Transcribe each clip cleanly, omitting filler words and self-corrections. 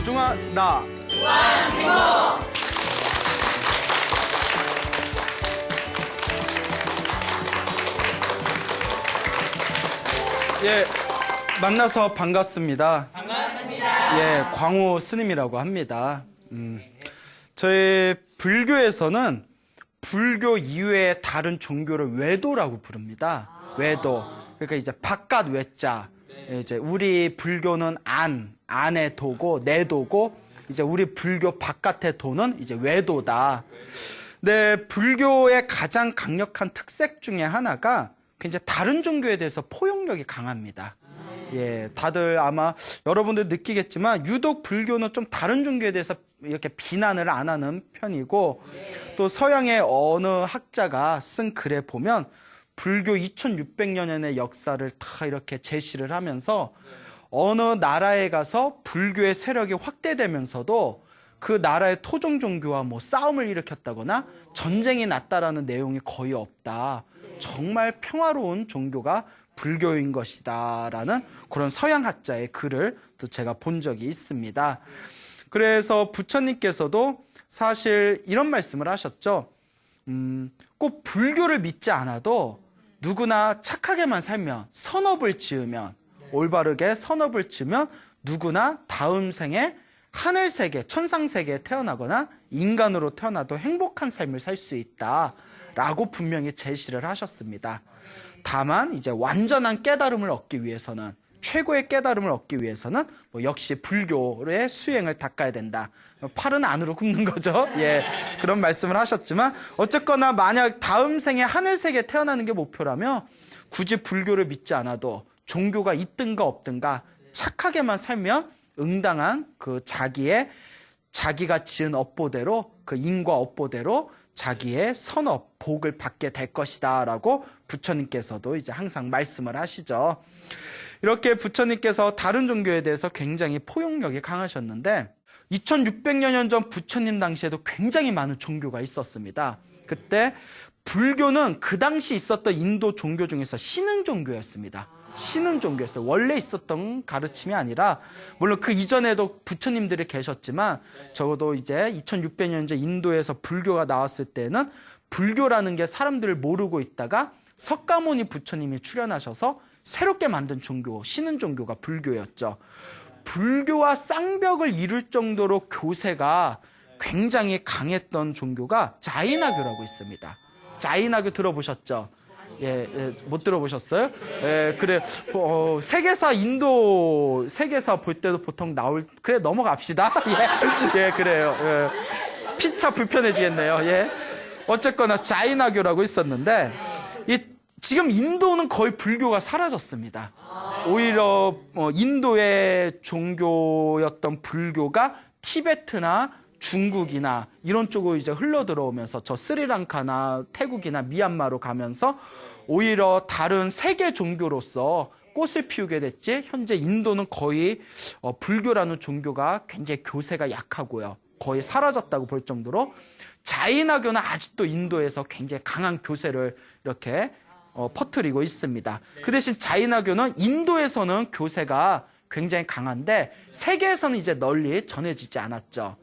소중한 나. 예, 만나서 반갑습니다. 반갑습니다. 예, 광호 스님이라고 합니다. 저희 불교에서는 불교 이외의 다른 종교를 외도라고 부릅니다. 외도. 그러니까 이제 바깥 외자. 이제 우리 불교는 안의 도고 내도고 이제 우리 불교 바깥의 도는 이제 외도다. 근데 불교의 가장 강력한 특색 중에 하나가 이제 다른 종교에 대해서 포용력이 강합니다. 예, 다들 아마 여러분들 느끼겠지만 유독 불교는 좀 다른 종교에 대해서 이렇게 비난을 안 하는 편이고 또 서양의 어느 학자가 쓴 글에 보면 불교 2600년의 역사를 다 이렇게 제시를 하면서 어느 나라에 가서 불교의 세력이 확대되면서도 그 나라의 토종 종교와 뭐 싸움을 일으켰다거나 전쟁이 났다라는 내용이 거의 없다. 정말 평화로운 종교가 불교인 것이다라는 그런 서양학자의 글을 또 제가 본 적이 있습니다. 그래서 부처님께서도 사실 이런 말씀을 하셨죠. 꼭 불교를 믿지 않아도 누구나 착하게만 살면 선업을 지으면 올바르게 선업을 지으면 누구나 다음 생에 하늘세계, 천상세계에 태어나거나 인간으로 태어나도 행복한 삶을 살 수 있다라고 분명히 제시를 하셨습니다. 다만 이제 완전한 깨달음을 얻기 위해서는 최고의 깨달음을 얻기 위해서는 역시 불교의 수행을 닦아야 된다. 팔은 안으로 굽는 거죠. 예, 그런 말씀을 하셨지만 어쨌거나 만약 다음 생에 하늘세계에 태어나는 게 목표라면 굳이 불교를 믿지 않아도 종교가 있든가 없든가 착하게만 살면 응당한 그 자기가 지은 업보대로 그 인과 업보대로 자기의 선업, 복을 받게 될 것이다 라고 부처님께서도 이제 항상 말씀을 하시죠. 이렇게 부처님께서 다른 종교에 대해서 굉장히 포용력이 강하셨는데 2600여 년 전 부처님 당시에도 굉장히 많은 종교가 있었습니다. 그때 불교는 그 당시 있었던 인도 종교 중에서 신흥 종교였습니다. 신흥 종교였어요. 원래 있었던 가르침이 아니라 물론 그 이전에도 부처님들이 계셨지만 적어도 이제 2600년 전 인도에서 불교가 나왔을 때는 불교라는 게 사람들을 모르고 있다가 석가모니 부처님이 출현하셔서 새롭게 만든 종교, 신흥 종교가 불교였죠. 불교와 쌍벽을 이룰 정도로 교세가 굉장히 강했던 종교가 자이나교라고 있습니다. 자이나교 들어보셨죠? 예, 못 들어보셨어요? 예, 그래, 인도 세계사 볼 때도 보통 그래, 넘어갑시다. 예, 그래요. 예. 피차 불편해지겠네요. 예. 어쨌거나 자이나교라고 있었는데, 지금 인도는 거의 불교가 사라졌습니다. 오히려 인도의 종교였던 불교가 티베트나 중국이나 이런 쪽으로 이제 흘러 들어오면서 저 스리랑카나 태국이나 미얀마로 가면서 오히려 다른 세계 종교로서 꽃을 피우게 됐지 현재 인도는 거의 불교라는 종교가 굉장히 교세가 약하고요. 거의 사라졌다고 볼 정도로 자이나교는 아직도 인도에서 굉장히 강한 교세를 이렇게 퍼뜨리고 있습니다. 그 대신 자이나교는 인도에서는 교세가 굉장히 강한데 세계에서는 이제 널리 전해지지 않았죠.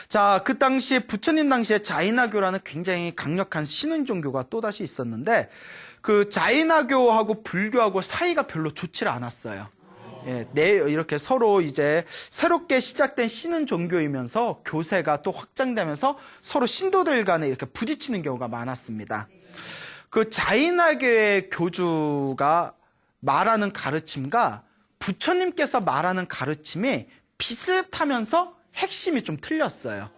자, 그 당시에 부처님 당시에 자이나교라는 굉장히 강력한 신흥 종교가 또다시 있었는데 그 자이나교하고 불교하고 사이가 별로 좋지 않았어요. 예, 이렇게 서로 이제 새롭게 시작된 신흥 종교이면서 교세가 또 확장되면서 서로 신도들 간에 이렇게 부딪히는 경우가 많았습니다. 그 자이나교의 교주가 말하는 가르침과 부처님께서 말하는 가르침이 비슷하면서 핵심이 좀 틀렸어요.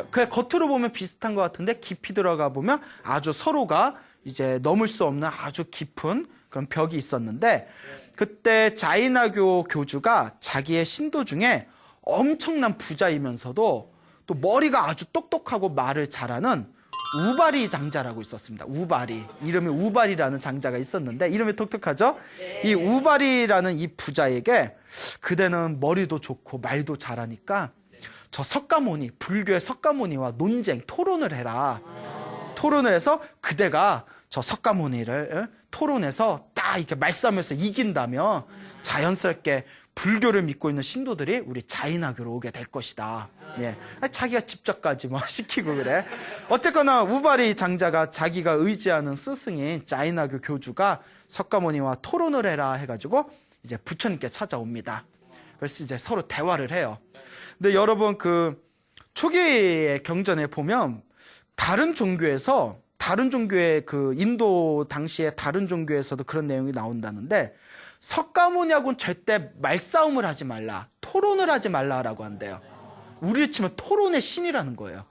그냥 겉으로 보면 비슷한 것 같은데 깊이 들어가 보면 아주 서로가 이제 넘을 수 없는 아주 깊은 그런 벽이 있었는데 그때 자이나교 교주가 자기의 신도 중에 엄청난 부자이면서도 또 머리가 아주 똑똑하고 말을 잘하는 우바리 장자라고 있었습니다. 우바리. 이름이 우바리라는 장자가 있었는데 이름이 독특하죠? 이 우바리라는 이 부자에게 그대는 머리도 좋고 말도 잘하니까 저 석가모니, 불교의 석가모니와 논쟁, 토론을 해라. 토론을 해서 그대가 저 석가모니를 토론해서 딱 이렇게 말싸움에서 이긴다면 자연스럽게 불교를 믿고 있는 신도들이 우리 자인학교로 오게 될 것이다. 예. 자기가 집적까지 뭐 시키고 그래. 어쨌거나 우바리 장자가 자기가 의지하는 스승인 자인학교 교주가 석가모니와 토론을 해라 해가지고 이제 부처님께 찾아옵니다. 그래서 이제 서로 대화를 해요. 근데 여러분 그 초기의 경전에 보면 다른 종교의 그 인도 당시에 다른 종교에서도 그런 내용이 나온다는데 석가모니하고는 절대 말싸움을 하지 말라, 토론을 하지 말라라고 한대요. 우리를 치면 토론의 신이라는 거예요.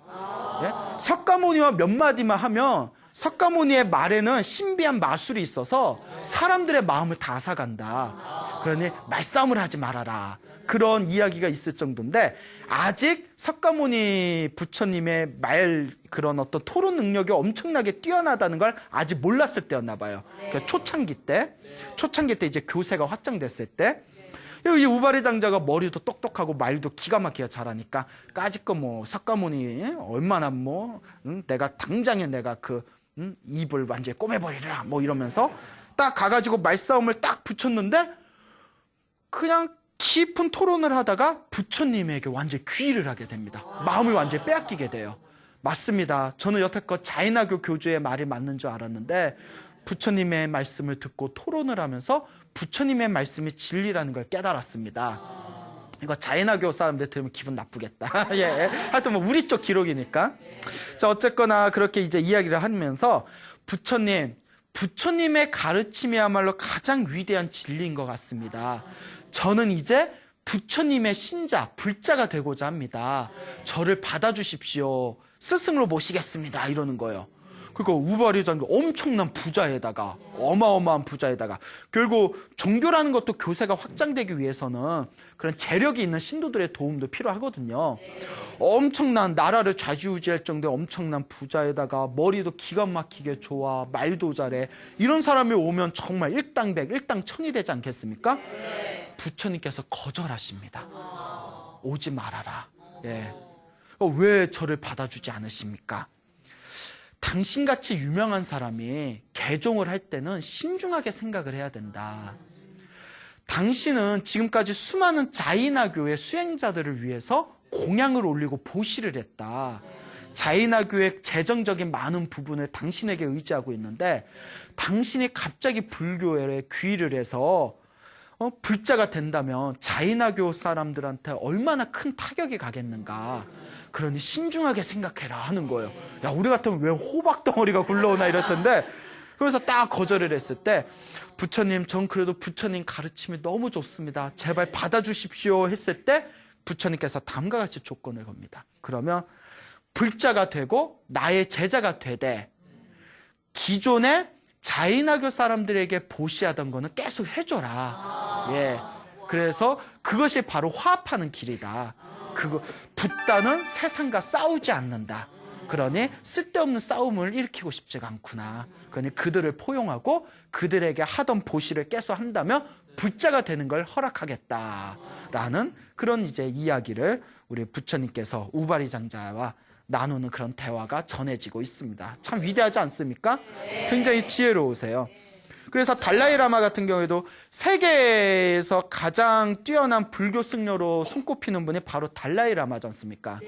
예? 석가모니와 몇 마디만 하면 석가모니의 말에는 신비한 마술이 있어서 사람들의 마음을 다 앗아간다. 그러니 말싸움을 하지 말아라. 그런 이야기가 있을 정도인데 아직 석가모니 부처님의 그런 어떤 토론 능력이 엄청나게 뛰어나다는 걸 아직 몰랐을 때였나 봐요. 그러니까 초창기 때 이제 교세가 확장됐을 때 이 우바리 장자가 머리도 똑똑하고 말도 기가 막히게 잘하니까 까짓거 뭐 석가모니 얼마나 내가 당장에 내가 입을 완전히 꼬매버리라 뭐 이러면서 딱 가가지고 말싸움을 딱 붙였는데 그냥 깊은 토론을 하다가 부처님에게 완전히 귀의를 하게 됩니다. 마음을 완전히 빼앗기게 돼요. 맞습니다. 저는 여태껏 자인학교 교주의 말이 맞는 줄 알았는데 부처님의 말씀을 듣고 토론을 하면서 부처님의 말씀이 진리라는 걸 깨달았습니다. 이거 자인학교 사람들 들으면 기분 나쁘겠다. 예. 하여튼 뭐 우리 쪽 기록이니까. 자, 어쨌거나 그렇게 이제 이야기를 하면서 부처님의 가르침이야말로 가장 위대한 진리인 것 같습니다. 저는 이제 부처님의 신자, 불자가 되고자 합니다. 저를 받아주십시오. 스승으로 모시겠습니다. 이러는 거예요. 그러니까 우바리 장가 엄청난 부자에다가 어마어마한 부자에다가 결국 종교라는 것도 교세가 확장되기 위해서는 그런 재력이 있는 신도들의 도움도 필요하거든요. 엄청난 나라를 좌지우지할 정도의 엄청난 부자에다가 머리도 기가 막히게 좋아, 말도 잘해. 이런 사람이 오면 정말 일당백, 일당천이 되지 않겠습니까? 부처님께서 거절하십니다. 오지 말아라. 예. 왜 저를 받아주지 않으십니까? 당신같이 유명한 사람이 개종을 할 때는 신중하게 생각을 해야 된다. 당신은 지금까지 수많은 자인학교의 수행자들을 위해서 공양을 올리고 보시를 했다. 자인학교의 재정적인 많은 부분을 당신에게 의지하고 있는데 당신이 갑자기 불교에 귀의를 해서 불자가 된다면 자인학교 사람들한테 얼마나 큰 타격이 가겠는가. 그러니 신중하게 생각해라 하는 거예요. 야, 우리 같으면 왜 호박덩어리가 굴러오나 이럴 텐데 그래서 딱 거절을 했을 때 부처님, 전 그래도 부처님 가르침이 너무 좋습니다. 제발 받아주십시오 했을 때 부처님께서 다음과 같이 조건을 겁니다. 그러면 불자가 되고 나의 제자가 되되 기존에 자인학교 사람들에게 보시하던 거는 계속 해줘라. 예. 그래서 그것이 바로 화합하는 길이다. 붓다는 세상과 싸우지 않는다. 그러니 쓸데없는 싸움을 일으키고 싶지가 않구나. 그러니 그들을 포용하고 그들에게 하던 보시를 계속 한다면 불자가 되는 걸 허락하겠다라는 그런 이제 이야기를 우리 부처님께서 우바리 장자와 나누는 그런 대화가 전해지고 있습니다. 참 위대하지 않습니까? 굉장히 지혜로우세요. 그래서 달라이 라마 같은 경우에도 세계에서 가장 뛰어난 불교 승려로 손꼽히는 분이 바로 달라이 라마지 않습니까?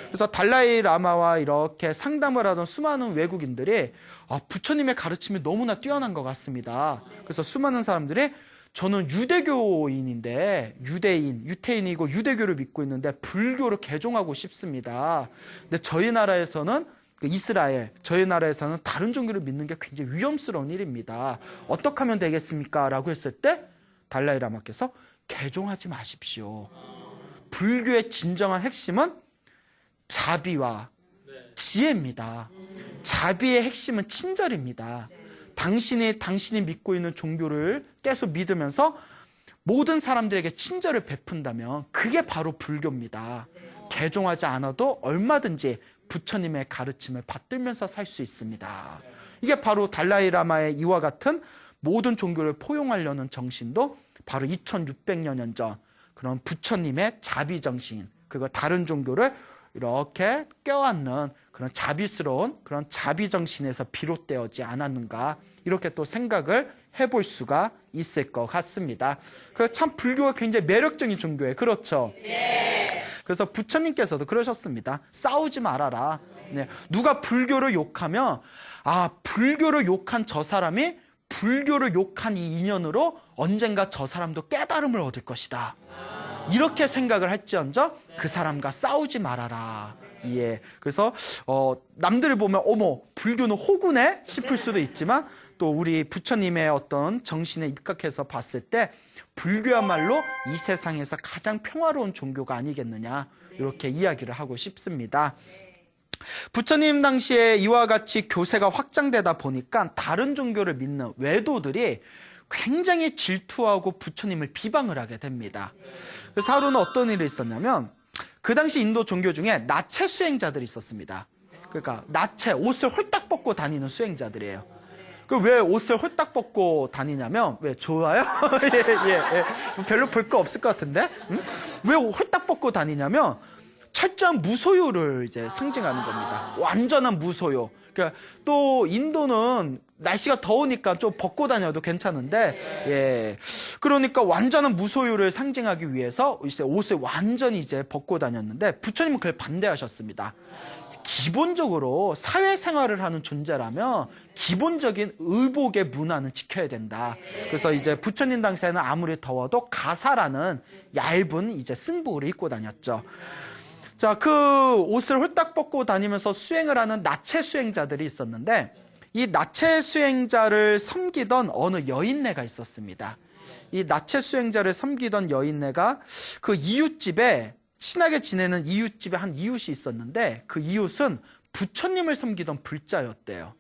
그래서 달라이 라마와 이렇게 상담을 하던 수많은 외국인들이 부처님의 가르침이 너무나 뛰어난 것 같습니다. 그래서 수많은 사람들이 저는 유대교인인데 유태인이고 유대교를 믿고 있는데 불교를 개종하고 싶습니다. 근데 저희 나라에서는 저희 나라에서는 다른 종교를 믿는 게 굉장히 위험스러운 일입니다. 어떻게 하면 되겠습니까? 라고 했을 때 달라이 라마께서 개종하지 마십시오. 불교의 진정한 핵심은 자비와 지혜입니다. 자비의 핵심은 친절입니다. 당신이 믿고 있는 종교를 계속 믿으면서 모든 사람들에게 친절을 베푼다면 그게 바로 불교입니다. 개종하지 않아도 얼마든지 부처님의 가르침을 받들면서 살 수 있습니다. 이게 바로 달라이 라마의 이와 같은 모든 종교를 포용하려는 정신도 바로 2600여 년 전 그런 부처님의 자비 정신, 그거 다른 종교를 이렇게 껴안는 그런 자비스러운 그런 자비정신에서 비롯되어지 않았는가, 이렇게 또 생각을 해볼 수가 있을 것 같습니다. 그래서 참 불교가 굉장히 매력적인 종교예요. 그렇죠? 네. 그래서 부처님께서도 그러셨습니다. 싸우지 말아라. 네. 누가 불교를 욕하면, 아, 불교를 욕한 저 사람이 불교를 욕한 이 인연으로 언젠가 저 사람도 깨달음을 얻을 것이다, 이렇게 생각을 할지언정 그 사람과 싸우지 말아라. 예. 그래서 남들을 보면 어머, 불교는 호구네 싶을 수도 있지만, 또 우리 부처님의 어떤 정신에 입각해서 봤을 때 불교야말로 이 세상에서 가장 평화로운 종교가 아니겠느냐, 이렇게 이야기를 하고 싶습니다. 부처님 당시에 이와 같이 교세가 확장되다 보니까 다른 종교를 믿는 외도들이 굉장히 질투하고 부처님을 비방을 하게 됩니다. 그래서 하루는 어떤 일이 있었냐면, 그 당시 인도 종교 중에 나체 수행자들이 있었습니다. 그러니까 나체, 옷을 홀딱 벗고 다니는 수행자들이에요. 그 왜 옷을 홀딱 벗고 다니냐면, 왜 좋아요? 예. 별로 볼 거 없을 것 같은데? 왜 홀딱 벗고 다니냐면, 철저한 무소유를 이제 상징하는 겁니다. 완전한 무소유. 그러니까 또 인도는 날씨가 더우니까 좀 벗고 다녀도 괜찮은데, 예. 그러니까 완전한 무소유를 상징하기 위해서 이제 옷을 완전히 이제 벗고 다녔는데, 부처님은 그걸 반대하셨습니다. 기본적으로 사회생활을 하는 존재라면 기본적인 의복의 문화는 지켜야 된다. 그래서 이제 부처님 당시에는 아무리 더워도 가사라는 얇은 이제 승복을 입고 다녔죠. 자, 그 옷을 홀딱 벗고 다니면서 수행을 하는 나체 수행자들이 있었는데, 이 나체 수행자를 섬기던 어느 여인네가 있었습니다. 이 나체 수행자를 섬기던 여인네가 그 이웃집에, 친하게 지내는 이웃집에 한 이웃이 있었는데, 그 이웃은 부처님을 섬기던 불자였대요.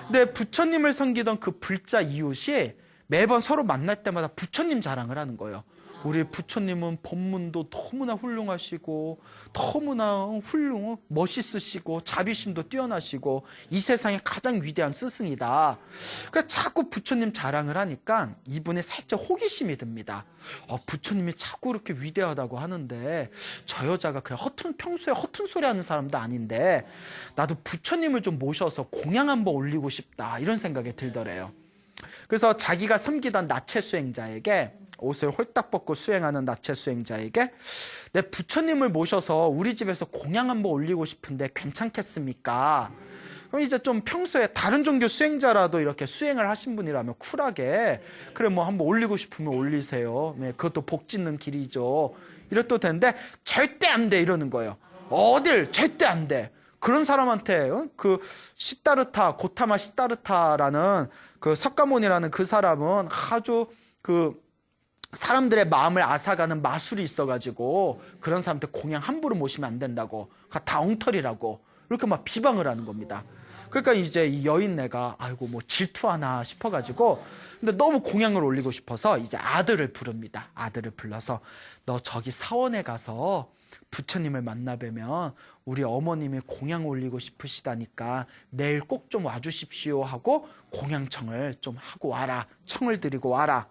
근데 부처님을 섬기던 그 불자 이웃이 매번 서로 만날 때마다 부처님 자랑을 하는 거예요. 우리 부처님은 법문도 너무나 훌륭하시고, 너무나 멋있으시고, 자비심도 뛰어나시고, 이 세상에 가장 위대한 스승이다. 그러니까 자꾸 부처님 자랑을 하니까 이분이 살짝 호기심이 듭니다. 부처님이 자꾸 그렇게 위대하다고 하는데 저 여자가 그냥 평소에 허튼 소리 하는 사람도 아닌데 나도 부처님을 좀 모셔서 공양 한번 올리고 싶다, 이런 생각이 들더래요. 그래서 자기가 섬기던 나체 수행자에게, 옷을 홀딱 벗고 수행하는 나체 수행자에게, 내 부처님을 모셔서 우리 집에서 공양 한번 올리고 싶은데 괜찮겠습니까? 그럼 이제 좀 평소에 다른 종교 수행자라도 이렇게 수행을 하신 분이라면 쿨하게, 그래 뭐 한번 올리고 싶으면 올리세요. 네, 그것도 복 짓는 길이죠. 이래도 되는데 절대 안 돼, 이러는 거예요. 어딜 절대 안 돼. 그런 사람한테 그 시다르타, 고타마 시다르타라는 그 석가모니라는 그 사람은 아주 그 사람들의 마음을 앗아가는 마술이 있어가지고 그런 사람한테 공양 함부로 모시면 안 된다고, 다 엉터리라고 이렇게 막 비방을 하는 겁니다. 그러니까 이제 이 여인네가 아이고 뭐 질투하나 싶어가지고, 근데 너무 공양을 올리고 싶어서 이제 아들을 부릅니다. 아들을 불러서 너 저기 사원에 가서 부처님을 만나 뵈면 우리 어머님이 공양 올리고 싶으시다니까 내일 꼭 좀 와주십시오 하고 공양청을 좀 하고 와라. 청을 드리고 와라.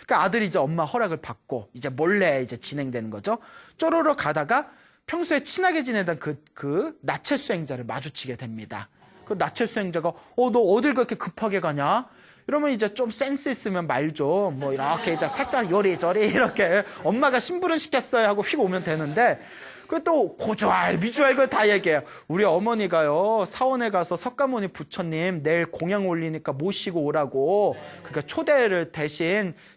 그러니까 아들이 이제 엄마 허락을 받고 이제 몰래 이제 진행되는 거죠. 쪼로로 가다가 평소에 친하게 지내던 그 나체 수행자를 마주치게 됩니다. 그 나체 수행자가 너 어딜 그렇게 급하게 가냐? 이러면 이제 좀 센스 있으면 말 좀 뭐 이렇게 이제 살짝 요리저리 이렇게 엄마가 심부름 시켰어요 하고 휙 오면 되는데, 그또 고주알 미주알 이걸 다 얘기해요. 우리 어머니가요 사원에 가서 석가모니 부처님 내일 공양 올리니까 모시고 오라고, 그러니까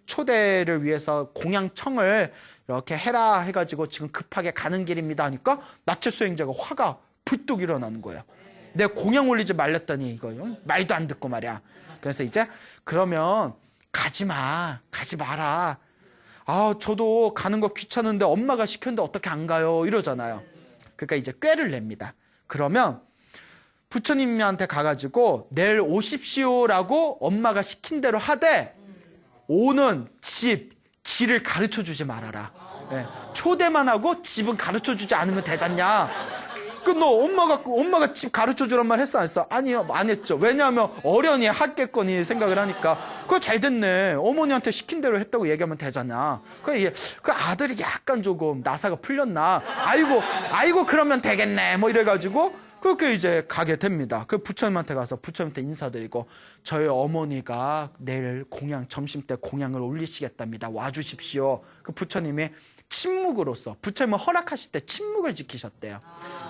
초대를 위해서 공양청을 이렇게 해라 해가지고 지금 급하게 가는 길입니다 하니까 나체 수행자가 화가 불뚝 일어나는 거예요. 내가 공양 올리지 말랬더니 이거요 말도 안 듣고 말이야. 그래서 이제 그러면 가지 마라. 저도 가는 거 귀찮은데 엄마가 시켰는데 어떻게 안 가요? 이러잖아요. 그러니까 이제 꾀를 냅니다. 그러면 부처님한테 가가지고 내일 오십시오라고 엄마가 시킨 대로 하되 오는 집, 길을 가르쳐 주지 말아라. 네. 초대만 하고 집은 가르쳐 주지 않으면 되잖냐. 너 엄마가 집 가르쳐 주란 말 했어 안 했어? 아니요, 안 했죠. 왜냐하면 어련히 하겠거니 생각을 하니까. 그거 잘 됐네. 어머니한테 시킨 대로 했다고 얘기하면 되잖아. 그 아들이 약간 조금 나사가 풀렸나? 아이고 그러면 되겠네. 뭐 이래가지고 그렇게 이제 가게 됩니다. 그 부처님한테 가서 부처님한테 인사드리고 저희 어머니가 내일 점심 때 공양을 올리시겠답니다. 와주십시오. 그 부처님이 침묵으로써, 부처님은 허락하실 때 침묵을 지키셨대요.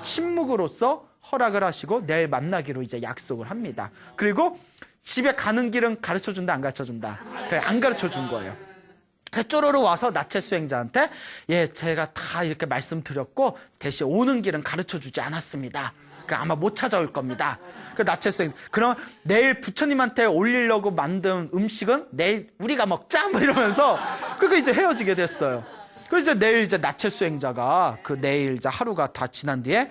침묵으로써 허락을 하시고 내일 만나기로 이제 약속을 합니다. 그리고 집에 가는 길은 가르쳐준다, 안 가르쳐준다? 그래, 안 가르쳐준 거예요. 쪼로로 와서 나체 수행자한테 제가 다 이렇게 말씀드렸고 대신 오는 길은 가르쳐주지 않았습니다. 아마 못 찾아올 겁니다. 그 나체 수행. 그럼 내일 부처님한테 올리려고 만든 음식은 내일 우리가 먹자? 뭐 이러면서 그게 이제 헤어지게 됐어요. 그래서 내일 이제 나체 수행자가 내일 이제 하루가 다 지난 뒤에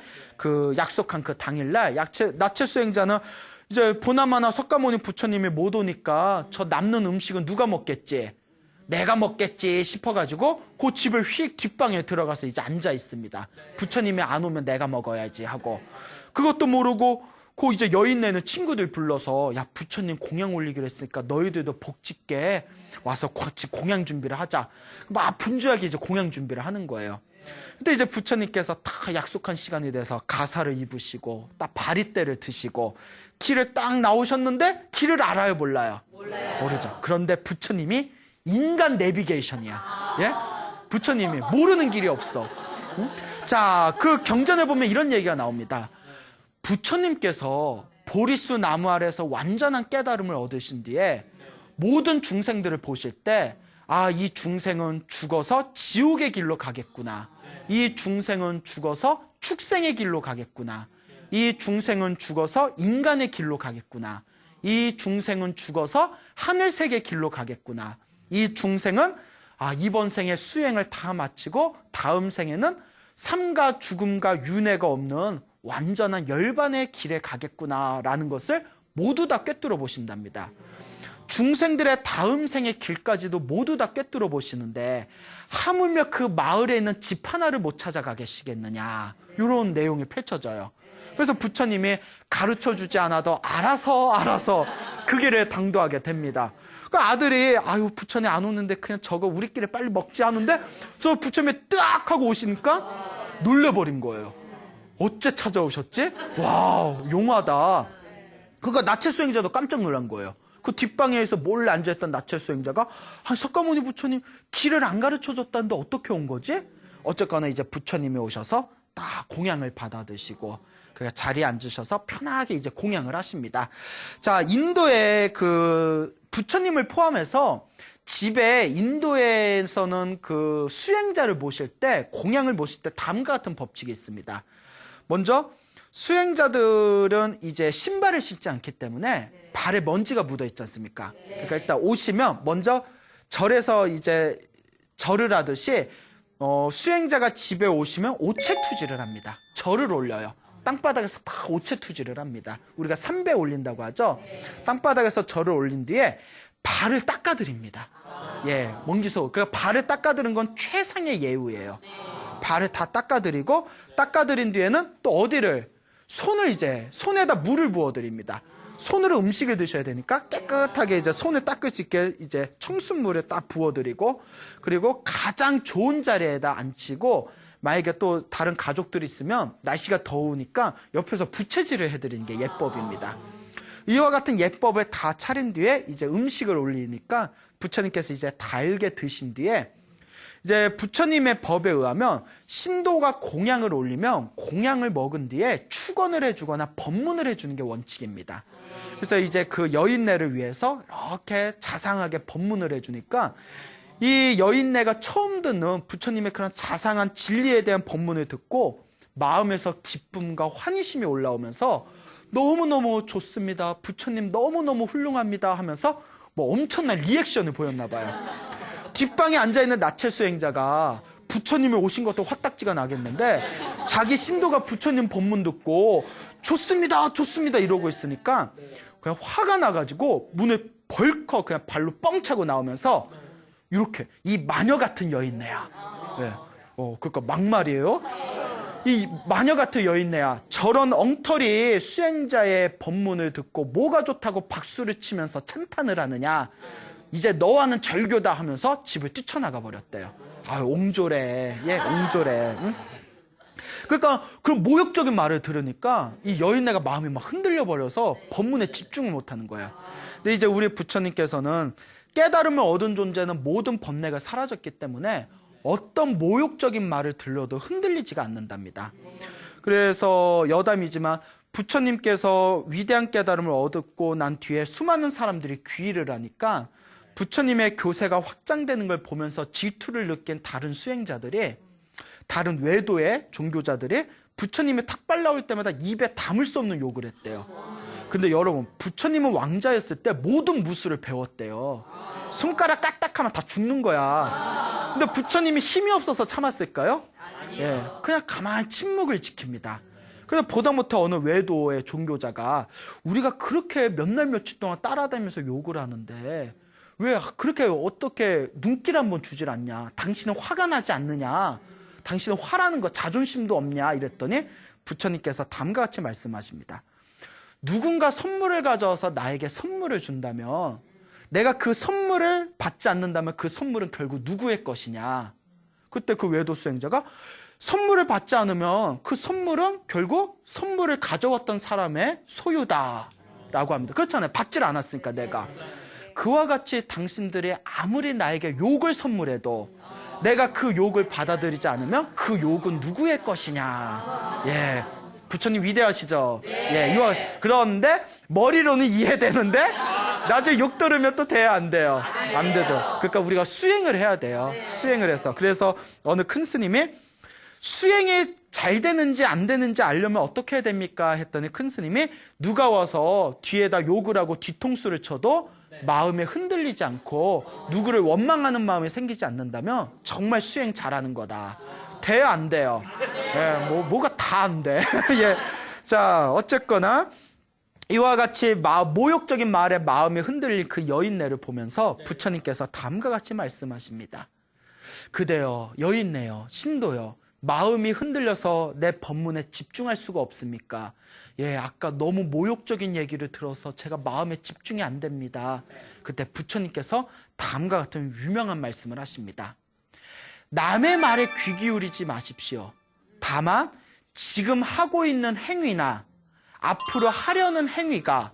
약속한 당일날 나체 수행자는 이제 보나마나 석가모니 부처님이 못 오니까 저 남는 음식은 누가 먹겠지? 내가 먹겠지 싶어가지고 그 집을 휙 뒷방에 들어가서 이제 앉아 있습니다. 부처님이 안 오면 내가 먹어야지 하고 그것도 모르고 이제 여인네는 친구들 불러서 야 부처님 공양 올리기로 했으니까 너희들도 복 짓게 와서 같이 공양 준비를 하자. 막 분주하게 이제 공양 준비를 하는 거예요. 근데 이제 부처님께서 다 약속한 시간이 돼서 가사를 입으시고 딱 바리떼를 드시고 길을 딱 나오셨는데 길을 알아요, 몰라요? 모르죠. 그런데 부처님이 인간 내비게이션이야. 예? 부처님이 모르는 길이 없어. 응? 자, 그 경전에 보면 이런 얘기가 나옵니다. 부처님께서 보리수 나무 아래에서 완전한 깨달음을 얻으신 뒤에 모든 중생들을 보실 때 이 중생은 죽어서 지옥의 길로 가겠구나. 이 중생은 죽어서 축생의 길로 가겠구나. 이 중생은 죽어서 인간의 길로 가겠구나. 이 중생은 죽어서 하늘세계 길로 가겠구나. 이 중생은 이번 생에 수행을 다 마치고 다음 생에는 삶과 죽음과 윤회가 없는 완전한 열반의 길에 가겠구나라는 것을 모두 다 꿰뚫어 보신답니다. 중생들의 다음 생의 길까지도 모두 다 꿰뚫어 보시는데 하물며 그 마을에 있는 집 하나를 못 찾아가 계시겠느냐, 이런 내용이 펼쳐져요. 그래서 부처님이 가르쳐주지 않아도 알아서 그 길을 당도하게 됩니다. 그 아들이 부처님 안 오는데 그냥 저거 우리끼리 빨리 먹지 하는데 저 부처님이 딱 하고 오시니까 놀래버린 거예요. 어째 찾아오셨지? 와, 용하다. 그러니까 나체 수행자도 깜짝 놀란 거예요. 그 뒷방에서 몰래 앉아있던 나체 수행자가 석가모니 부처님 길을 안 가르쳐줬다는데 어떻게 온 거지? 어쨌거나 이제 부처님이 오셔서 딱 공양을 받아 드시고 그러니까 자리에 앉으셔서 편하게 이제 공양을 하십니다. 자, 인도의 부처님을 포함해서 집에 인도에서는 수행자를 모실 때, 공양을 모실 때 다음과 같은 법칙이 있습니다. 먼저 수행자들은 이제 신발을 신지 않기 때문에 발에 먼지가 묻어 있지 않습니까? 그러니까 일단 오시면 먼저 절에서 이제 절을 하듯이 수행자가 집에 오시면 오체투지를 합니다. 절을 올려요. 땅바닥에서 다 오체투지를 합니다. 우리가 3배 올린다고 하죠. 땅바닥에서 절을 올린 뒤에 발을 닦아드립니다. 먼기소. 그러니까 발을 닦아드리는 건 최상의 예우예요. 발을 다 닦아드린 뒤에는 또 어디를 손에다 물을 부어드립니다. 손으로 음식을 드셔야 되니까 깨끗하게 이제 손을 닦을 수 있게 이제 청순물을 딱 부어드리고, 그리고 가장 좋은 자리에다 앉히고, 만약에 또 다른 가족들이 있으면 날씨가 더우니까 옆에서 부채질을 해드리는 게 예법입니다. 이와 같은 예법을 다 차린 뒤에 이제 음식을 올리니까 부처님께서 이제 달게 드신 뒤에 이제 부처님의 법에 의하면 신도가 공양을 올리면 공양을 먹은 뒤에 축원을 해주거나 법문을 해주는 게 원칙입니다. 그래서 이제 그 여인네를 위해서 이렇게 자상하게 법문을 해주니까 이 여인네가 처음 듣는 부처님의 그런 자상한 진리에 대한 법문을 듣고 마음에서 기쁨과 환희심이 올라오면서 너무너무 좋습니다, 부처님 너무너무 훌륭합니다 하면서 뭐 엄청난 리액션을 보였나 봐요. 뒷방에 앉아있는 나체 수행자가 부처님이 오신 것도 화딱지가 나겠는데 자기 신도가 부처님 법문 듣고 좋습니다 좋습니다 이러고 있으니까 그냥 화가 나가지고 문을 벌컥 그냥 발로 뻥 차고 나오면서 이렇게 이 마녀 같은 여인네야. 그러니까 막말이에요. 이 마녀 같은 여인네야, 저런 엉터리 수행자의 법문을 듣고 뭐가 좋다고 박수를 치면서 찬탄을 하느냐, 이제 너와는 절교다 하면서 집을 뛰쳐나가 버렸대요. 아유, 옹졸해. 예, 옹졸해. 응? 그러니까 그런 모욕적인 말을 들으니까 이 여인네가 마음이 막 흔들려 버려서 법문에 집중을 못하는 거야. 근데 이제 우리 부처님께서는 깨달음을 얻은 존재는 모든 번뇌가 사라졌기 때문에 어떤 모욕적인 말을 들려도 흔들리지가 않는답니다. 그래서 여담이지만 부처님께서 위대한 깨달음을 얻고 난 뒤에 수많은 사람들이 귀의를 하니까 부처님의 교세가 확장되는 걸 보면서 질투를 느낀 다른 수행자들이, 다른 외도의 종교자들이 부처님이 탁발 나올 때마다 입에 담을 수 없는 욕을 했대요. 근데 여러분, 부처님은 왕자였을 때 모든 무술을 배웠대요. 손가락 까딱하면 다 죽는 거야. 근데 부처님이 힘이 없어서 참았을까요? 예, 그냥 가만히 침묵을 지킵니다. 근데 보다 못해 어느 외도의 종교자가 우리가 그렇게 몇 날 며칠 동안 따라다니면서 욕을 하는데 왜 그렇게 어떻게 눈길 한번 주질 않냐? 당신은 화가 나지 않느냐? 당신은 화라는 거 자존심도 없냐? 이랬더니 부처님께서 다음과 같이 말씀하십니다. 누군가 선물을 가져와서 나에게 선물을 준다면 내가 그 선물을 받지 않는다면 그 선물은 결국 누구의 것이냐? 그때 그 외도 수행자가 선물을 받지 않으면 그 선물은 결국 선물을 가져왔던 사람의 소유다라고 합니다. 그렇잖아요. 받질 않았으니까 내가. 그와 같이 당신들이 아무리 나에게 욕을 선물해도 내가 그 욕을 받아들이지 않으면 그 욕은 누구의 것이냐. 예, 부처님 위대하시죠. 예, 이와 같이. 그런데 머리로는 이해되는데 나중에 욕 들으면 또 돼야 안 돼요. 안 되죠. 그러니까 우리가 수행을 해야 돼요. 수행을 해서. 그래서 어느 큰 스님이 수행이 잘 되는지 안 되는지 알려면 어떻게 해야 됩니까? 했더니 큰 스님이 누가 와서 뒤에다 욕을 하고 뒤통수를 쳐도 마음에 흔들리지 않고 누구를 원망하는 마음이 생기지 않는다면 정말 수행 잘하는 거다. 돼요, 안 돼요? 예, 뭐가 다 안 돼. 예. 자, 어쨌거나 이와 같이 모욕적인 말에 마음이 흔들린 그 여인네를 보면서 부처님께서 다음과 같이 말씀하십니다. 그대여, 여인네여, 신도여, 마음이 흔들려서 내 법문에 집중할 수가 없습니까? 예, 아까 너무 모욕적인 얘기를 들어서 제가 마음에 집중이 안 됩니다. 그때 부처님께서 다음과 같은 유명한 말씀을 하십니다. 남의 말에 귀 기울이지 마십시오. 다만 지금 하고 있는 행위나 앞으로 하려는 행위가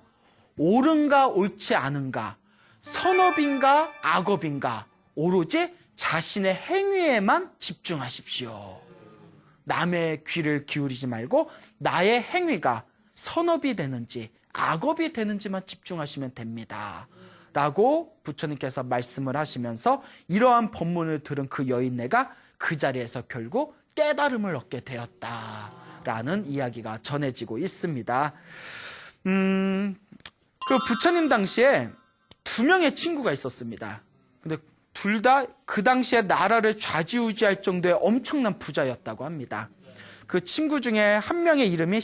옳은가 옳지 않은가, 선업인가 악업인가, 오로지 자신의 행위에만 집중하십시오. 남의 귀를 기울이지 말고 나의 행위가 선업이 되는지 악업이 되는지만 집중하시면 됩니다. 라고 부처님께서 말씀을 하시면서 이러한 법문을 들은 그 여인네가 그 자리에서 결국 깨달음을 얻게 되었다라는 이야기가 전해지고 있습니다. 그 부처님 당시에 2명의 친구가 있었습니다. 근데 둘 다 그 당시에 나라를 좌지우지할 정도의 엄청난 부자였다고 합니다. 그 친구 중에 한 명의 이름이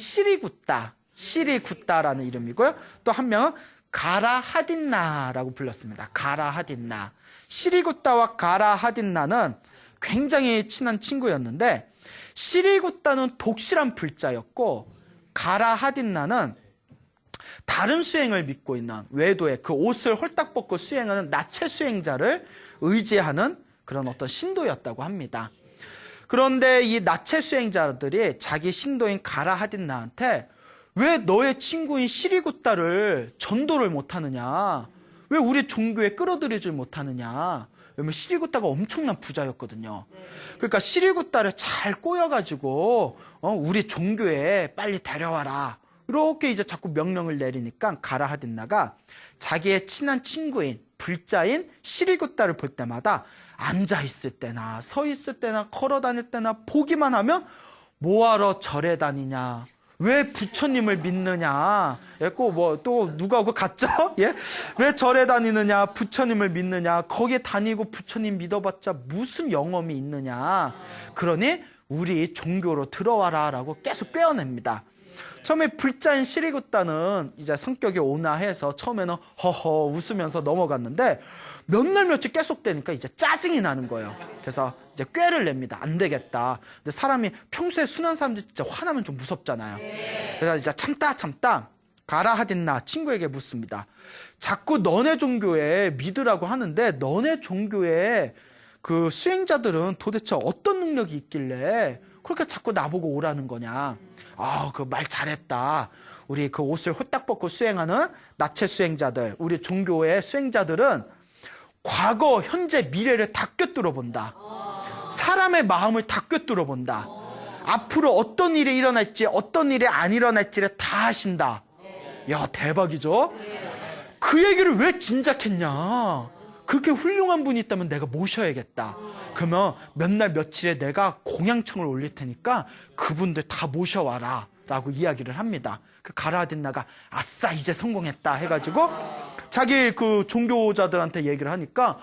시리굿다라는 이름이고요. 또 한 명은 가라하딘나라고 불렀습니다. 가라하딘나. 시리굿다와 가라하딘나는 굉장히 친한 친구였는데 시리굿다는 독실한 불자였고 가라하딘나는 다른 수행을 믿고 있는 외도의 그 옷을 홀딱 벗고 수행하는 나체 수행자를 의지하는 그런 어떤 신도였다고 합니다. 그런데 이 나체 수행자들이 자기 신도인 가라하딘나한테 왜 너의 친구인 시리굿다를 전도를 못하느냐? 왜 우리 종교에 끌어들이질 못하느냐? 왜냐면 시리굿다가 엄청난 부자였거든요. 그러니까 시리굿다를 잘 꼬여가지고 우리 종교에 빨리 데려와라. 이렇게 이제 자꾸 명령을 내리니까 가라하딘나가 자기의 친한 친구인 불자인 시리굿다를 볼 때마다 앉아있을 때나 서 있을 때나 걸어 다닐 때나 보기만 하면 뭐하러 절에 다니냐, 왜 부처님을 믿느냐, 또 누가 그 갔죠? 예? 왜 절에 다니느냐, 부처님을 믿느냐, 거기에 다니고 부처님 믿어봤자 무슨 영험이 있느냐, 그러니 우리 종교로 들어와라 라고 계속 꿰어냅니다. 처음에 불자인 시리구따는 이제 성격이 온화해서 처음에는 허허 웃으면서 넘어갔는데 몇 날 며칠 계속되니까 이제 짜증이 나는 거예요. 그래서 이제 꾀를 냅니다. 안 되겠다. 근데 사람이 평소에 순한 사람들 진짜 화나면 좀 무섭잖아요. 그래서 이제 참다 가라하딘나 친구에게 묻습니다. 자꾸 너네 종교에 믿으라고 하는데 너네 종교에 그 수행자들은 도대체 어떤 능력이 있길래 그렇게 자꾸 나보고 오라는 거냐. 그 말 잘했다. 우리 그 옷을 홀딱 벗고 수행하는 나체 수행자들, 우리 종교의 수행자들은 과거, 현재, 미래를 다 꿰뚫어 본다. 사람의 마음을 다 꿰뚫어 본다. 앞으로 어떤 일이 일어날지, 어떤 일이 안 일어날지를 다 아신다. 야, 대박이죠? 그 얘기를 왜 진작했냐? 그렇게 훌륭한 분이 있다면 내가 모셔야겠다. 그러면 몇 날 며칠에 내가 공양청을 올릴 테니까 그분들 다 모셔와라 라고 이야기를 합니다. 그 가라딘나가 아싸 이제 성공했다 해가지고 자기 그 종교자들한테 얘기를 하니까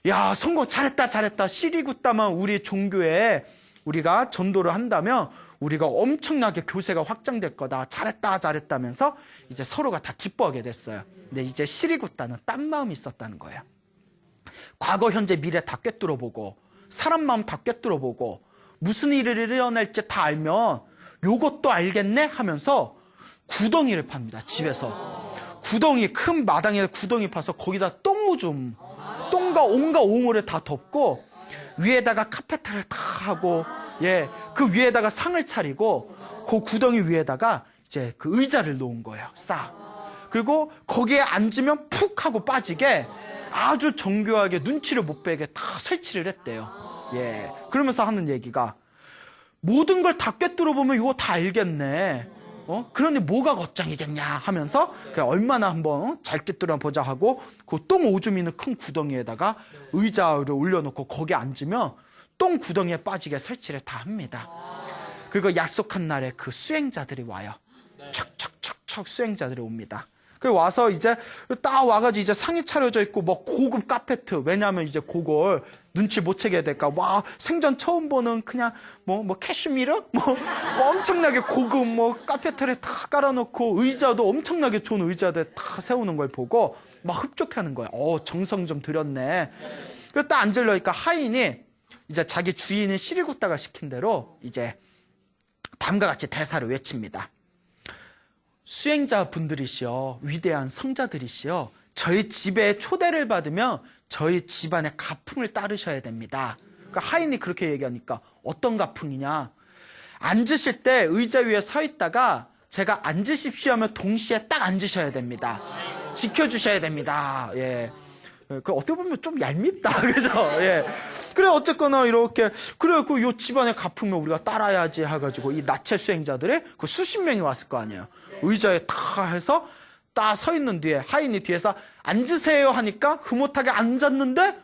야 성공 잘했다 시리구따만 우리 종교에 우리가 전도를 한다면 우리가 엄청나게 교세가 확장될 거다. 잘했다면서 이제 서로가 다 기뻐하게 됐어요. 근데 이제 시리구따는 딴 마음이 있었다는 거예요. 과거, 현재, 미래 다 꿰뚫어 보고 사람 마음 다 꿰뚫어 보고 무슨 일이 일어날지 다 알면 요것도 알겠네 하면서 구덩이를 팝니다. 집에서. 구덩이, 큰 마당에 구덩이 파서 거기다 똥오줌, 똥과 온갖 오물을 다 덮고 위에다가 카페트를 다 하고 그 위에다가 상을 차리고 그 구덩이 위에다가 이제 그 의자를 놓은 거예요. 싹. 그리고 거기에 앉으면 푹 하고 빠지게 아주 정교하게 눈치를 못 빼게 다 설치를 했대요. 그러면서 하는 얘기가 모든 걸 다 꿰뚫어 보면 이거 다 알겠네. 그러니 뭐가 걱정이겠냐 하면서 얼마나 한번 잘 꿰뚫어 보자 하고 그 똥 오줌 있는 큰 구덩이에다가 의자를 올려놓고 거기에 앉으면 똥 구덩이에 빠지게 설치를 다 합니다. 그리고 약속한 날에 그 수행자들이 와요. 척척척척 수행자들이 옵니다. 그 와서 이제 딱 와가지고 이제 상이 차려져 있고 뭐 고급 카페트, 왜냐하면 이제 그걸 눈치 못 채게 될까. 와 생전 처음 보는 그냥 뭐 캐슈미르 뭐 엄청나게 고급 카페트를 다 깔아놓고 의자도 엄청나게 좋은 의자들 다 세우는 걸 보고 막 흡족해하는 거야. 정성 좀 들였네. 그래서 딱 앉으려니까 하인이 이제 자기 주인인 시리구따가 시킨 대로 이제 다음과 같이 대사를 외칩니다. 수행자분들이시여, 위대한 성자들이시여, 저희 집에 초대를 받으면 저희 집안의 가풍을 따르셔야 됩니다. 그러니까 하인이 그렇게 얘기하니까 어떤 가풍이냐? 앉으실 때 의자 위에 서 있다가 제가 앉으십시오 하면 동시에 딱 앉으셔야 됩니다. 지켜주셔야 됩니다. 그 어떻게 보면 좀 얄밉다, 그죠? 그래 어쨌거나 이렇게 그래갖고 요 집안의 가풍을 우리가 따라야지 해가지고 이 나체 수행자들이 그 수십 명이 왔을 거 아니에요. 의자에 다 해서 딱 서 있는 뒤에 하인이 뒤에서 앉으세요 하니까 흐뭇하게 앉았는데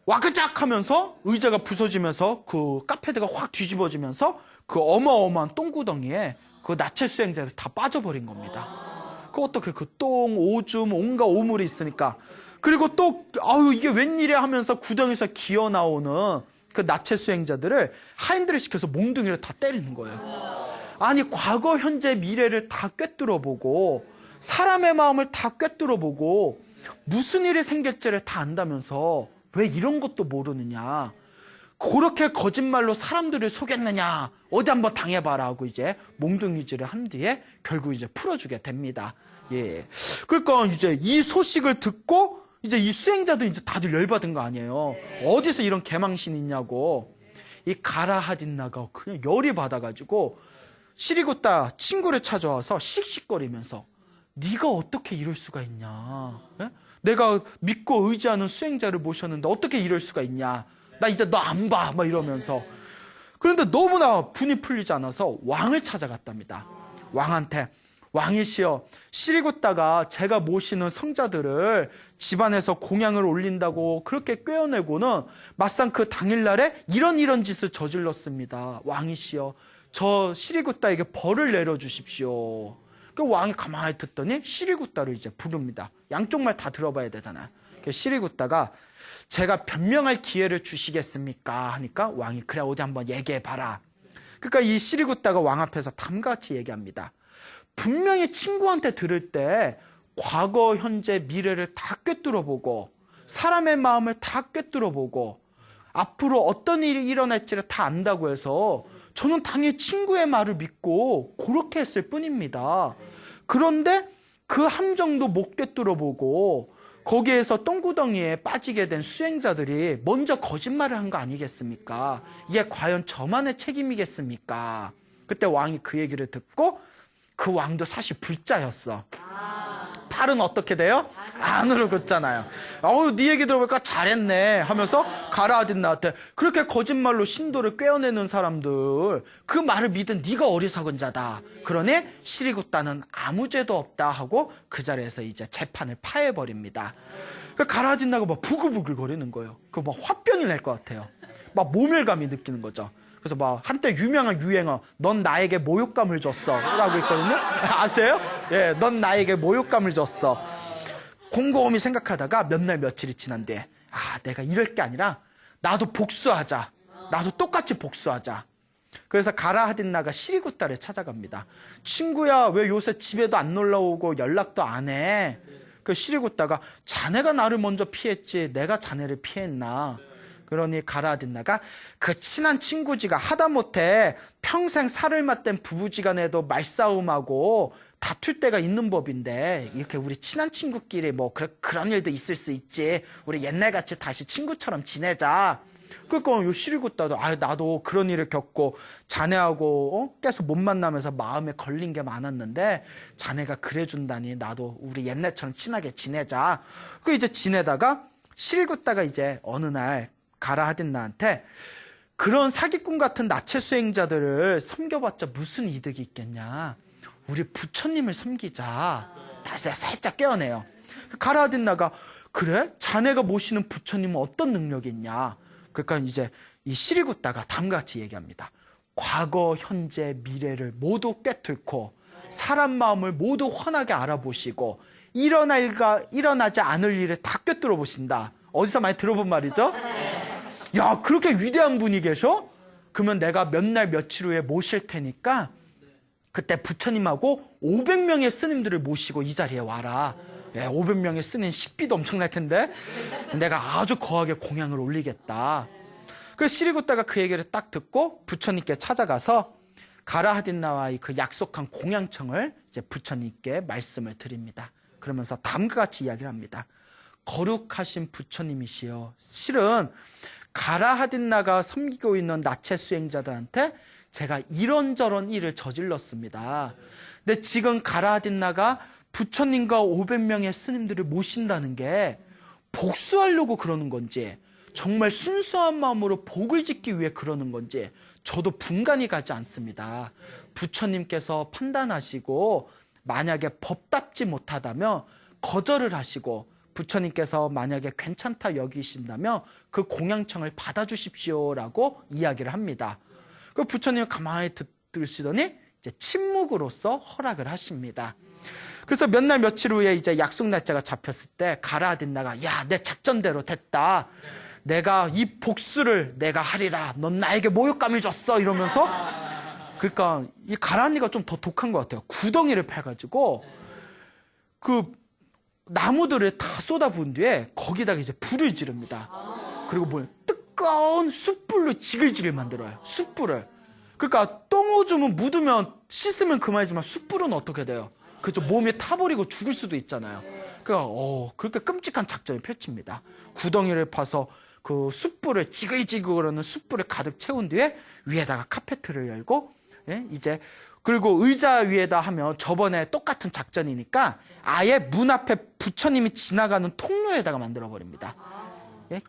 와그작 하면서 의자가 부서지면서 그 카페드가 확 뒤집어지면서 그 어마어마한 똥구덩이에 그 나체 수행자들 다 빠져버린 겁니다. 그 어떻게 그 똥, 오줌, 온갖 오물이 있으니까. 그리고 또 이게 웬일이야 하면서 구덩이에서 기어 나오는 그 나체 수행자들을 하인들을 시켜서 몽둥이를 다 때리는 거예요. 아니 과거, 현재, 미래를 다 꿰뚫어 보고 사람의 마음을 다 꿰뚫어 보고 무슨 일이 생길지를 다 안다면서 왜 이런 것도 모르느냐. 그렇게 거짓말로 사람들을 속였느냐. 어디 한번 당해봐라 하고 이제 몽둥이질을 한 뒤에 결국 이제 풀어주게 됩니다. 그러니까 이제 이 소식을 듣고 이제 이 수행자도 이제 다들 열받은 거 아니에요. 어디서 이런 개망신이 있냐고. 이 가라하딘나가 그냥 열이 받아가지고 시리구따 친구를 찾아와서 씩씩거리면서 네가 어떻게 이럴 수가 있냐. 내가 믿고 의지하는 수행자를 모셨는데 어떻게 이럴 수가 있냐. 나 이제 너 안 봐. 막 이러면서. 그런데 너무나 분이 풀리지 않아서 왕을 찾아갔답니다. 왕한테 왕이시여, 시리구따가 제가 모시는 성자들을 집안에서 공양을 올린다고 그렇게 꿰어내고는 막상 그 당일날에 이런 짓을 저질렀습니다. 왕이시여, 저 시리구따에게 벌을 내려주십시오. 그 왕이 가만히 듣더니 시리구따를 이제 부릅니다. 양쪽 말 다 들어봐야 되잖아요. 시리구따가 제가 변명할 기회를 주시겠습니까? 하니까 왕이 그래 어디 한번 얘기해봐라. 그러니까 이 시리구따가 왕 앞에서 다음과 같이 얘기합니다. 분명히 친구한테 들을 때 과거, 현재, 미래를 다 꿰뚫어보고 사람의 마음을 다 꿰뚫어보고 앞으로 어떤 일이 일어날지를 다 안다고 해서 저는 당연히 친구의 말을 믿고 그렇게 했을 뿐입니다. 그런데 그 함정도 못 꿰뚫어보고 거기에서 똥구덩이에 빠지게 된 수행자들이 먼저 거짓말을 한 거 아니겠습니까? 이게 과연 저만의 책임이겠습니까? 그때 왕이 그 얘기를 듣고 그 왕도 사실 불자였어. 팔은 어떻게 돼요? 안으로 긋잖아요. 네 얘기 들어보니까 잘했네 하면서 가라아딘나한테 그렇게 거짓말로 신도를 꿰어내는 사람들 그 말을 믿은 네가 어리석은 자다. 그러니 시리구따는 아무 죄도 없다 하고 그 자리에서 이제 재판을 파해버립니다. 가라아딘나가 막 부글부글 거리는 거예요. 그 막 화병이 날 것 같아요. 막 모멸감이 느끼는 거죠. 그래서 막 한때 유명한 유행어 넌 나에게 모욕감을 줬어 라고 있거든요. 아세요? 예, 넌 나에게 모욕감을 줬어. 곰곰이 생각하다가 몇 날 며칠이 지난 뒤에 내가 이럴 게 아니라 나도 복수하자. 나도 똑같이 복수하자. 그래서 가라아딘나가 시리구따를 찾아갑니다. 친구야 왜 요새 집에도 안 놀러 오고 연락도 안 해? 그 시리구따가 자네가 나를 먼저 피했지 내가 자네를 피했나? 그러니 가라아딘나가 그 친한 친구지가 하다못해 평생 살을 맞댄 부부지간에도 말싸움하고 다툴 때가 있는 법인데 이렇게 우리 친한 친구끼리 뭐 그런 일도 있을 수 있지. 우리 옛날같이 다시 친구처럼 지내자. 그러니까 요 시리구따도 나도 그런 일을 겪고 자네하고 계속 못 만나면서 마음에 걸린 게 많았는데 자네가 그래준다니 나도 우리 옛날처럼 친하게 지내자. 그 이제 지내다가 시리구따가 이제 어느 날 가라아딘나한테 그런 사기꾼 같은 나체 수행자들을 섬겨봤자 무슨 이득이 있겠냐. 우리 부처님을 섬기자. 다시 살짝 깨어내요. 가라아딘나가 그래? 자네가 모시는 부처님은 어떤 능력이 있냐. 그러니까 이제 이 시리구따가 다음과 같이 얘기합니다. 과거, 현재, 미래를 모두 꿰뚫고 사람 마음을 모두 환하게 알아보시고 일어나지 않을 일을 다 꿰뚫어 보신다. 어디서 많이 들어본 말이죠? 야, 그렇게 위대한 분이 계셔? 그러면 내가 몇 날 며칠 후에 모실 테니까 그때 부처님하고 500명의 스님들을 모시고 이 자리에 와라. 500명의 스님 식비도 엄청날 텐데 내가 아주 거하게 공양을 올리겠다. 그래서 시리구따가 그 얘기를 딱 듣고 부처님께 찾아가서 가라아딘나와의 그 약속한 공양청을 이제 부처님께 말씀을 드립니다. 그러면서 다음과 같이 이야기를 합니다. 거룩하신 부처님이시여, 실은 가라아딘나가 섬기고 있는 나체 수행자들한테 제가 이런저런 일을 저질렀습니다. 근데 지금 가라아딘나가 부처님과 500명의 스님들을 모신다는 게 복수하려고 그러는 건지 정말 순수한 마음으로 복을 짓기 위해 그러는 건지 저도 분간이 가지 않습니다. 부처님께서 판단하시고 만약에 법답지 못하다면 거절을 하시고 부처님께서 만약에 괜찮다 여기신다면 그 공양청을 받아주십시오라고 이야기를 합니다. 그 부처님이 가만히 듣으시더니 이제 침묵으로써 허락을 하십니다. 그래서 몇 날 며칠 후에 이제 약속 날짜가 잡혔을 때 가라아딘나가 야, 내 작전대로 됐다. 내가 이 복수를 내가 하리라. 넌 나에게 모욕감을 줬어. 이러면서 그러니까 이 가라아딘나가 좀 더 독한 것 같아요. 구덩이를 패가지고 그 나무들을 다 쏟아부은 뒤에 거기다가 이제 불을 지릅니다. 그리고 뭐 뜨거운 숯불로 지글지글 만들어요. 숯불을. 그러니까 똥오줌은 묻으면 씻으면 그만이지만 숯불은 어떻게 돼요? 그죠? 몸에 타버리고 죽을 수도 있잖아요. 그러니까 그렇게 끔찍한 작전을 펼칩니다. 구덩이를 파서 그 숯불을 지글지글거리는 숯불을 가득 채운 뒤에 위에다가 카페트를 열고 이제 그리고 의자 위에다 하면 저번에 똑같은 작전이니까 아예 문 앞에 부처님이 지나가는 통로에다가 만들어버립니다.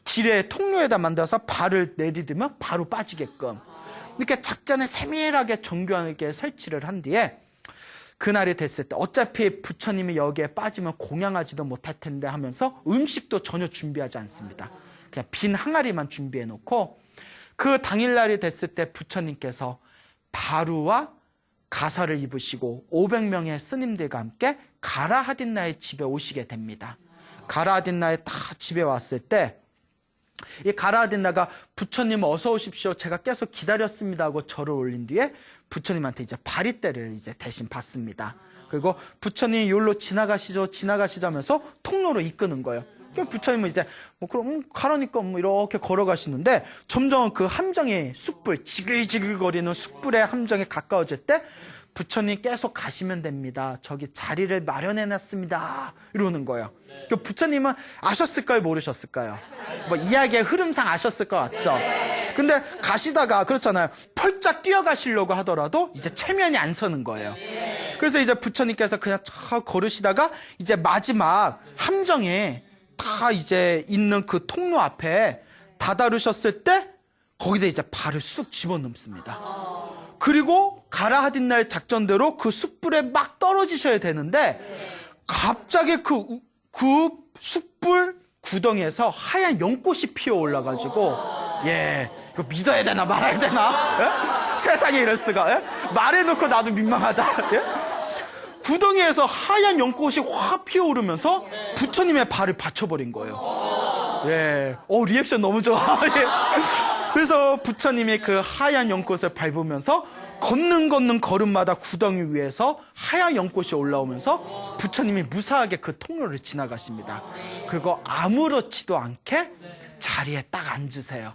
길에 통로에다 만들어서 발을 내디디면 바로 빠지게끔 이렇게 작전을 세밀하게 정교하게 설치를 한 뒤에 그날이 됐을 때 어차피 부처님이 여기에 빠지면 공양하지도 못할 텐데 하면서 음식도 전혀 준비하지 않습니다. 그냥 빈 항아리만 준비해 놓고 그 당일날이 됐을 때 부처님께서 바루와 가사를 입으시고 500명의 스님들과 함께 가라아딘나의 집에 오시게 됩니다. 가라아딘나의 다 집에 왔을 때 이 가라아딘나가 부처님 어서 오십시오. 제가 계속 기다렸습니다 하고 절을 올린 뒤에 부처님한테 이제 바리떼를 이제 대신 받습니다. 그리고 부처님이 여기로 지나가시죠 하면서 통로로 이끄는 거예요. 부처님은 이제 그럼 가라니까 이렇게 걸어가시는데 점점 그 함정의 숯불, 지글지글거리는 숯불의 함정에 가까워질 때 부처님 계속 가시면 됩니다. 저기 자리를 마련해놨습니다. 이러는 거예요. 부처님은 아셨을까요? 모르셨을까요? 이야기의 흐름상 아셨을 것 같죠? 근데 가시다가 그렇잖아요. 펄쩍 뛰어가시려고 하더라도 이제 체면이 안 서는 거예요. 그래서 이제 부처님께서 그냥 쫙 걸으시다가 이제 마지막 함정에 다 이제 있는 그 통로 앞에 다다르셨을 때 거기다 이제 발을 쑥 집어넣습니다. 그리고 가라아딘나의 작전대로 그 숯불에 막 떨어지셔야 되는데 갑자기 그 숯불 구덩이에서 하얀 연꽃이 피어 올라가지고 이거 믿어야 되나 말아야 되나? 세상에 이럴 수가. 말해놓고 나도 민망하다. 구덩이에서 하얀 연꽃이 확 피어오르면서 부처님의 발을 받쳐버린 거예요. 리액션 너무 좋아. 그래서 부처님이 그 하얀 연꽃을 밟으면서 걷는 걸음마다 구덩이 위에서 하얀 연꽃이 올라오면서 부처님이 무사하게 그 통로를 지나가십니다. 그리고 아무렇지도 않게 자리에 딱 앉으세요.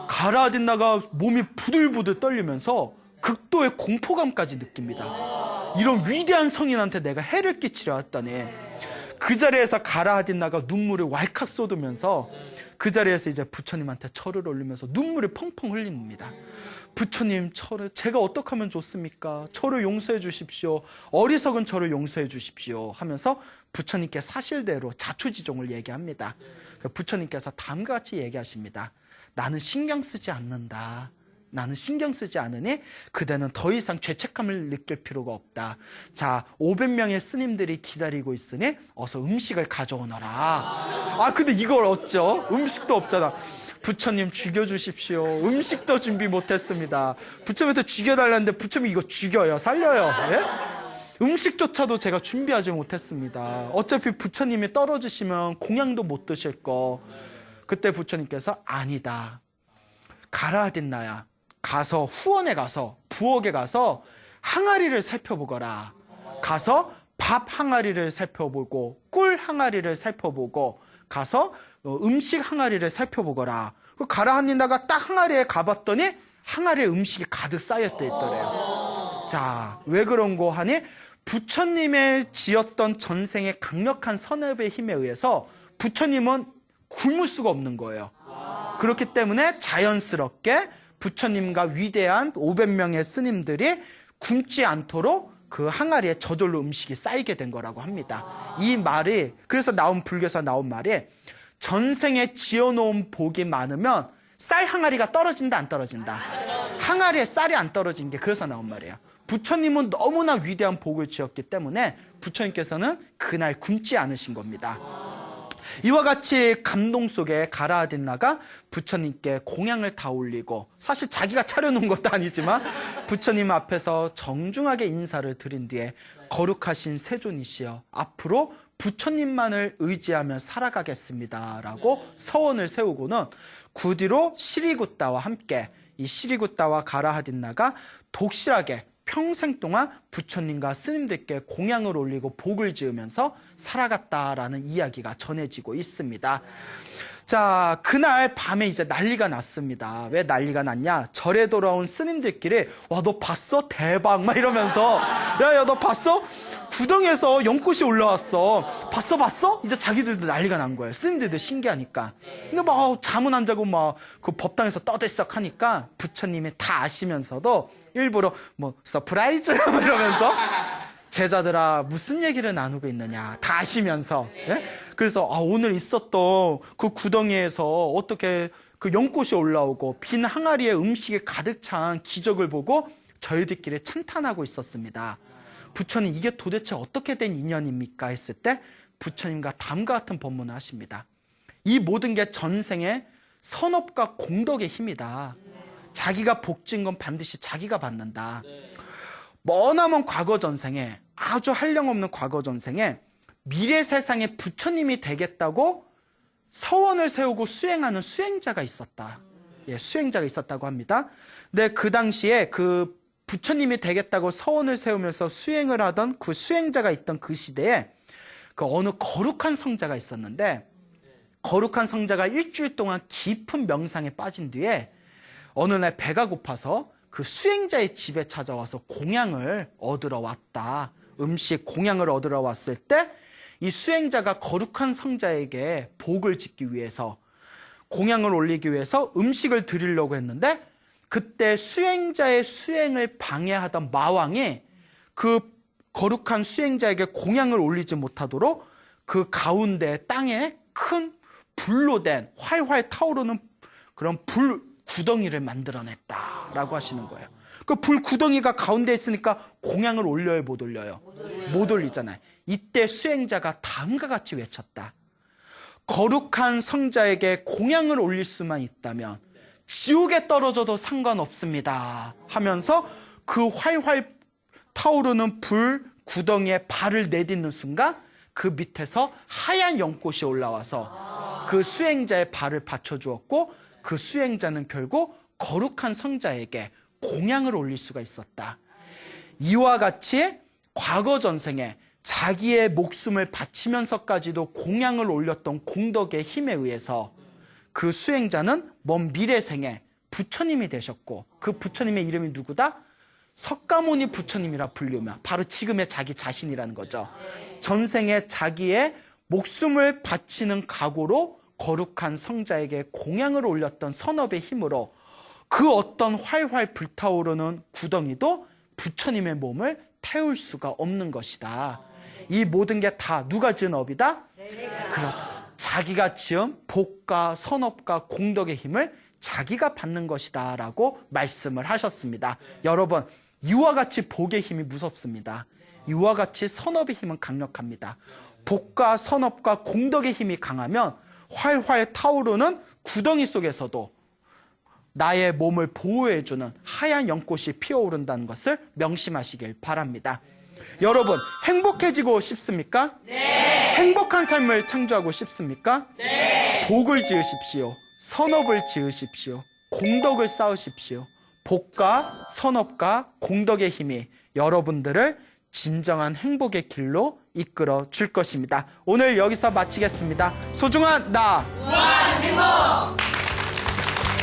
가라아딘나가 몸이 부들부들 떨리면서 극도의 공포감까지 느낍니다. 이런 위대한 성인한테 내가 해를 끼치려 했다니. 그 자리에서 가라아딘나가 눈물을 왈칵 쏟으면서 그 자리에서 이제 부처님한테 절을 올리면서 눈물을 펑펑 흘립니다. 부처님, 제가 어떻게 하면 좋습니까? 저를 용서해 주십시오. 어리석은 저를 용서해 주십시오 하면서 부처님께 사실대로 자초지종을 얘기합니다. 부처님께서 다음과 같이 얘기하십니다. 나는 신경 쓰지 않는다. 나는 신경 쓰지 않으니 그대는 더 이상 죄책감을 느낄 필요가 없다. 자, 500명의 스님들이 기다리고 있으니 어서 음식을 가져오너라. 근데 이걸 어쩌? 음식도 없잖아. 부처님 죽여주십시오. 음식도 준비 못했습니다. 부처님한테 죽여달라는데 부처님이 이거 죽여요. 살려요. 음식조차도 제가 준비하지 못했습니다. 어차피 부처님이 떨어지시면 공양도 못 드실 거. 그때 부처님께서 아니다. 가라아딘나야. 가서 후원에 가서 부엌에 가서 항아리를 살펴보거라. 가서 밥 항아리를 살펴보고 꿀 항아리를 살펴보고 가서 음식 항아리를 살펴보거라. 가라아딘나가 딱 항아리에 가봤더니 항아리에 음식이 가득 쌓여져 있더래요. 자, 왜 그런고 하니 부처님의 지었던 전생의 강력한 선업의 힘에 의해서 부처님은 굶을 수가 없는 거예요. 그렇기 때문에 자연스럽게 부처님과 위대한 500명의 스님들이 굶지 않도록 그 항아리에 저절로 음식이 쌓이게 된 거라고 합니다. 이 말이, 그래서 불교에서 나온 말이 전생에 지어놓은 복이 많으면 쌀 항아리가 떨어진다, 안 떨어진다? 항아리에 쌀이 안 떨어진 게 그래서 나온 말이에요. 부처님은 너무나 위대한 복을 지었기 때문에 부처님께서는 그날 굶지 않으신 겁니다. 이와 같이 감동 속에 가라아딘나가 부처님께 공양을 다 올리고, 사실 자기가 차려놓은 것도 아니지만 부처님 앞에서 정중하게 인사를 드린 뒤에 거룩하신 세존이시여, 앞으로 부처님만을 의지하며 살아가겠습니다 라고 서원을 세우고는 그 뒤로 시리구따와 함께 이 시리구따와 가라아딘나가 독실하게 평생 동안 부처님과 스님들께 공양을 올리고 복을 지으면서 살아갔다라는 이야기가 전해지고 있습니다. 자, 그날 밤에 이제 난리가 났습니다. 왜 난리가 났냐? 절에 돌아온 스님들끼리 와, 너 봤어? 대박! 막 이러면서 야, 너 봤어? 구덩이에서 연꽃이 올라왔어. 봤어? 이제 자기들도 난리가 난 거예요. 스님들도 신기하니까. 근데 막 잠은 안 자고 막 그 법당에서 떠들썩 하니까 부처님이 다 아시면서도 일부러 서프라이즈 이러면서 제자들아 무슨 얘기를 나누고 있느냐 다 아시면서. 그래서 오늘 있었던 그 구덩이에서 어떻게 그 연꽃이 올라오고 빈 항아리에 음식이 가득 찬 기적을 보고 저희들끼리 찬탄하고 있었습니다. 부처님, 이게 도대체 어떻게 된 인연입니까? 했을 때 부처님과 다음과 같은 법문을 하십니다. 이 모든 게 전생의 선업과 공덕의 힘이다. 자기가 복진 건 반드시 자기가 받는다. 머나먼 과거 전생에, 아주 한량없는 과거 전생에 미래 세상에 부처님이 되겠다고 서원을 세우고 수행하는 수행자가 있었다. 예, 수행자가 있었다고 합니다. 근데 그 당시에 그 부처님이 되겠다고 서원을 세우면서 수행을 하던 그 수행자가 있던 그 시대에 그 어느 거룩한 성자가 있었는데, 거룩한 성자가 일주일 동안 깊은 명상에 빠진 뒤에 어느 날 배가 고파서 그 수행자의 집에 찾아와서 공양을 얻으러 왔다. 음식 공양을 얻으러 왔을 때 이 수행자가 거룩한 성자에게 복을 짓기 위해서, 공양을 올리기 위해서 음식을 드리려고 했는데, 그때 수행자의 수행을 방해하던 마왕이 그 거룩한 수행자에게 공양을 올리지 못하도록 그 가운데 땅에 큰 불로 된 활활 타오르는 그런 불 구덩이를 만들어냈다라고 하시는 거예요. 그 불 구덩이가 가운데 있으니까 공양을 올려요, 못 올려요? 못 올리잖아요. 이때 수행자가 다음과 같이 외쳤다. 거룩한 성자에게 공양을 올릴 수만 있다면 지옥에 떨어져도 상관없습니다 하면서 그 활활 타오르는 불 구덩이에 발을 내딛는 순간 그 밑에서 하얀 연꽃이 올라와서 그 수행자의 발을 받쳐주었고, 그 수행자는 결국 거룩한 성자에게 공양을 올릴 수가 있었다. 이와 같이 과거 전생에 자기의 목숨을 바치면서까지도 공양을 올렸던 공덕의 힘에 의해서 그 수행자는 먼 미래생에 부처님이 되셨고, 그 부처님의 이름이 누구다? 석가모니 부처님이라 불리우며 바로 지금의 자기 자신이라는 거죠. 전생에 자기의 목숨을 바치는 각오로 거룩한 성자에게 공양을 올렸던 선업의 힘으로 그 어떤 활활 불타오르는 구덩이도 부처님의 몸을 태울 수가 없는 것이다. 이 모든 게 다 누가 지은 업이다? 그렇죠. 자기가 지은 복과 선업과 공덕의 힘을 자기가 받는 것이다 라고 말씀을 하셨습니다. 여러분, 이와 같이 복의 힘이 무섭습니다. 이와 같이 선업의 힘은 강력합니다. 복과 선업과 공덕의 힘이 강하면 활활 타오르는 구덩이 속에서도 나의 몸을 보호해주는 하얀 연꽃이 피어오른다는 것을 명심하시길 바랍니다. 여러분, 행복해지고 싶습니까? 네. 행복한 삶을 창조하고 싶습니까? 네. 복을 지으십시오. 선업을 지으십시오. 공덕을 쌓으십시오. 복과 선업과 공덕의 힘이 여러분들을 진정한 행복의 길로 이끌어 줄 것입니다. 오늘 여기서 마치겠습니다. 소중한 나, 무한 행복!